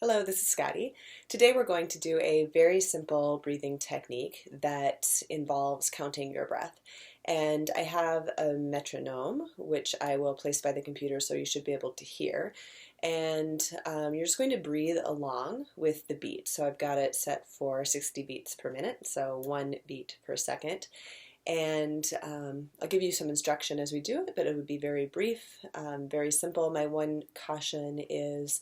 Hello, this is Scotty. Today we're going to do a very simple breathing technique that involves counting your breath. And I have a metronome, which I will place by the computer so you should be able to hear. And you're just going to breathe along with the beat. So I've got it set for 60 beats per minute, so 1 beat per second. And I'll give you some instruction as we do it, but it would be very brief, very simple. My one caution is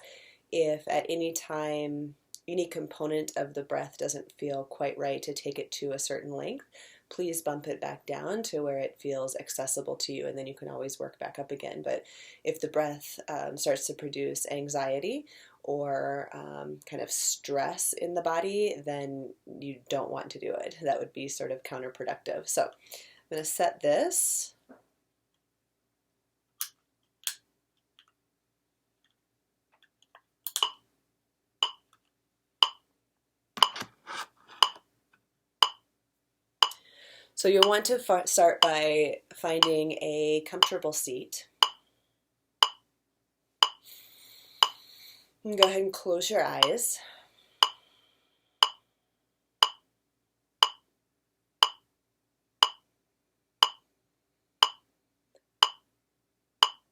if at any time any component of the breath doesn't feel quite right to take it to a certain length, please bump it back down to where it feels accessible to you, and then you can always work back up again. But if the breath starts to produce anxiety or kind of stress in the body, then you don't want to do it. That would be sort of counterproductive. So I'm going to set this. So you'll want to start by finding a comfortable seat. And go ahead and close your eyes.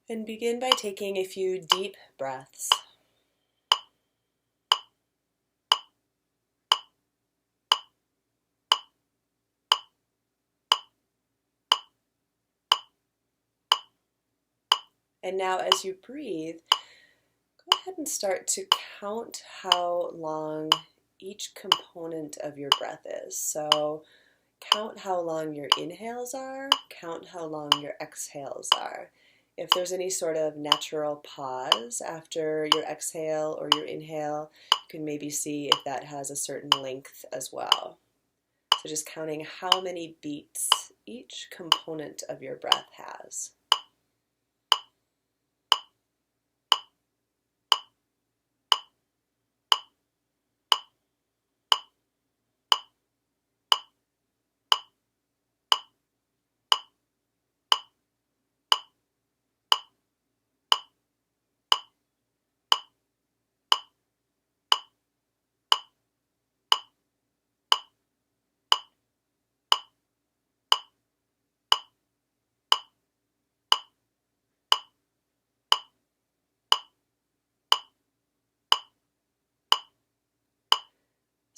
And begin by taking a few deep breaths. And now as you breathe, go ahead and start to count how long each component of your breath is. So count how long your inhales are, count how long your exhales are. If there's any sort of natural pause after your exhale or your inhale, you can maybe see if that has a certain length as well. So just counting how many beats each component of your breath has.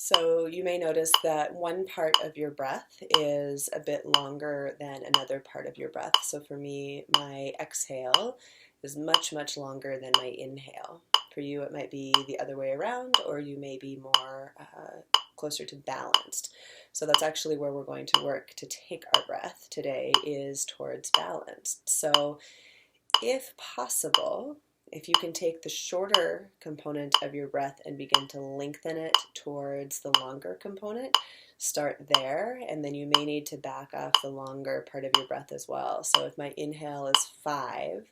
So you may notice that one part of your breath is a bit longer than another part of your breath. So for me, my exhale is much, much longer than my inhale. For you, it might be the other way around, or you may be more closer to balanced. So that's actually where we're going to work to take our breath today, is towards balanced. So if possible, if you can take the shorter component of your breath and begin to lengthen it towards the longer component, start there, and then you may need to back off the longer part of your breath as well. So if my inhale is 5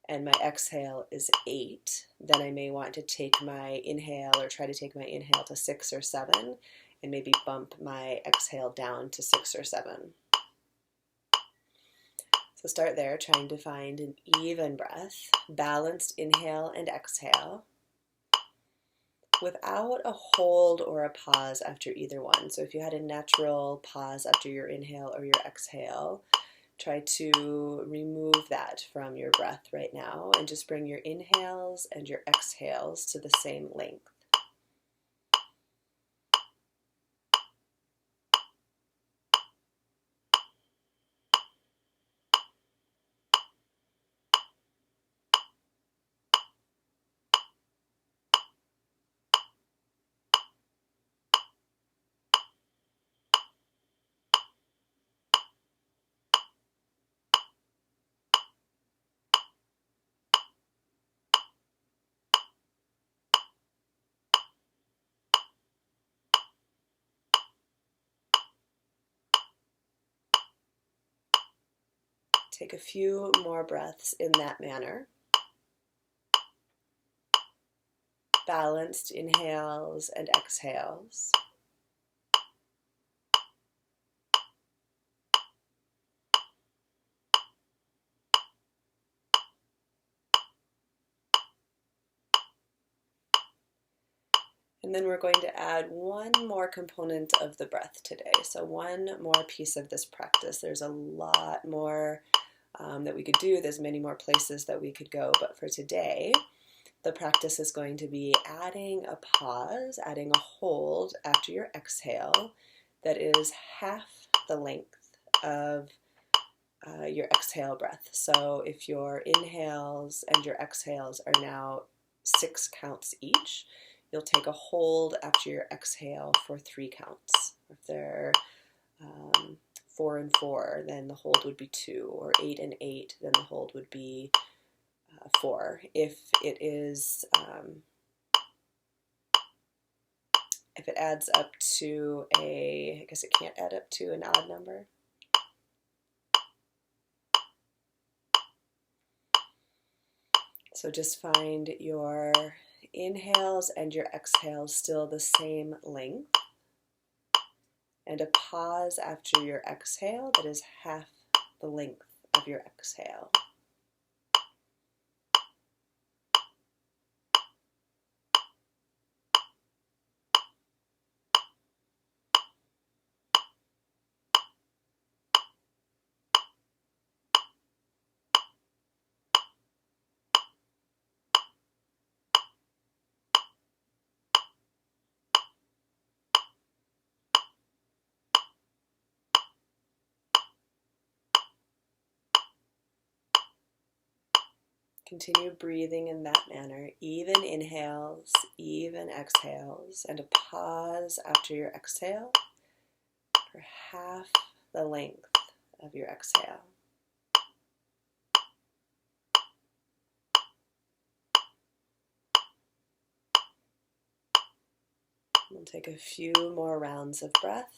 and my exhale is 8, then I may want to take my inhale, or try to take my inhale to 6 or 7, and maybe bump my exhale down to 6 or 7. So start there, trying to find an even breath, balanced inhale and exhale, without a hold or a pause after either one. So if you had a natural pause after your inhale or your exhale, try to remove that from your breath right now and just bring your inhales and your exhales to the same length. Take a few more breaths in that manner. Balanced inhales and exhales. And then we're going to add one more component of the breath today. So one more piece of this practice. There's a lot more that we could do. There's many more places that we could go. But for today, the practice is going to be adding a pause, adding a hold after your exhale that is half the length of your exhale breath. So if your inhales and your exhales are now 6 counts each, you'll take a hold after your exhale for 3 counts. If they're 4 and 4, then the hold would be 2, or 8 and 8, then the hold would be 4. If it is, if it adds up to I guess it can't add up to an odd number. So just find your inhales and your exhales still the same length, and a pause after your exhale that is half the length of your exhale. Continue breathing in that manner, even inhales, even exhales, and a pause after your exhale for half the length of your exhale. We'll take a few more rounds of breath.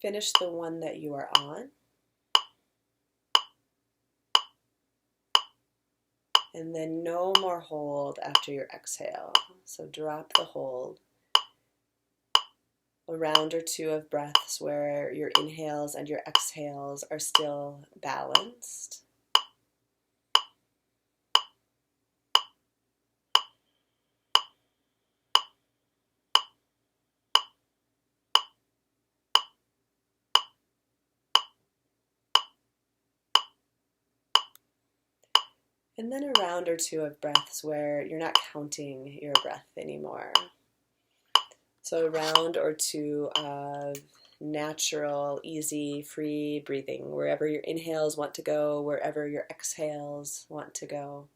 Finish the one that you are on. And then no more hold after your exhale. So drop the hold. A round or two of breaths where your inhales and your exhales are still balanced. And then a round or two of breaths where you're not counting your breath anymore. So a round or two of natural, easy, free breathing, wherever your inhales want to go, wherever your exhales want to go.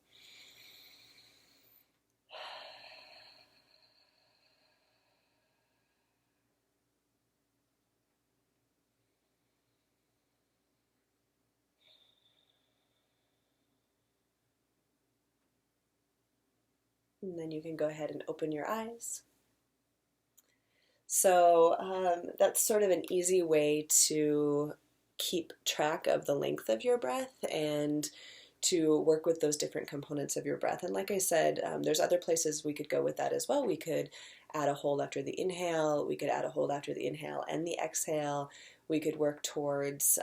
And then you can go ahead and open your eyes. So that's sort of an easy way to keep track of the length of your breath and to work with those different components of your breath. And like I said, there's other places we could go with that as well. We could add a hold after the inhale. We could add a hold after the inhale and the exhale. We could work towards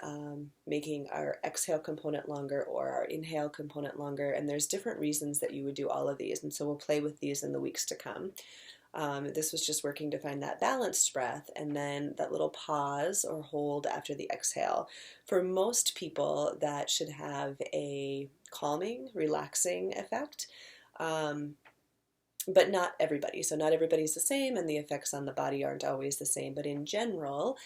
making our exhale component longer or our inhale component longer. And there's different reasons that you would do all of these. And so we'll play with these in the weeks to come. This was just working to find that balanced breath and then that little pause or hold after the exhale. For most people, that should have a calming, relaxing effect, but not everybody. So not everybody's the same, and the effects on the body aren't always the same. But in general,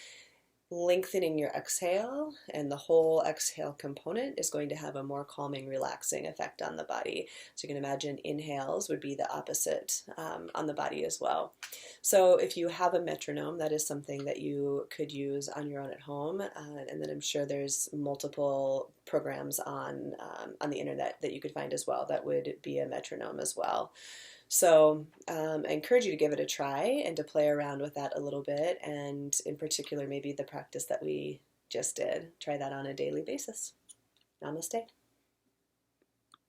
lengthening your exhale and the whole exhale component is going to have a more calming, relaxing effect on the body. So you can imagine inhales would be the opposite on the body as well. So if you have a metronome, that is something that you could use on your own at home. And then I'm sure there's multiple programs on the internet that you could find as well that would be a metronome as well. So I encourage you to give it a try and to play around with that a little bit, and in particular maybe the practice that we just did. Try that on a daily basis. Namaste.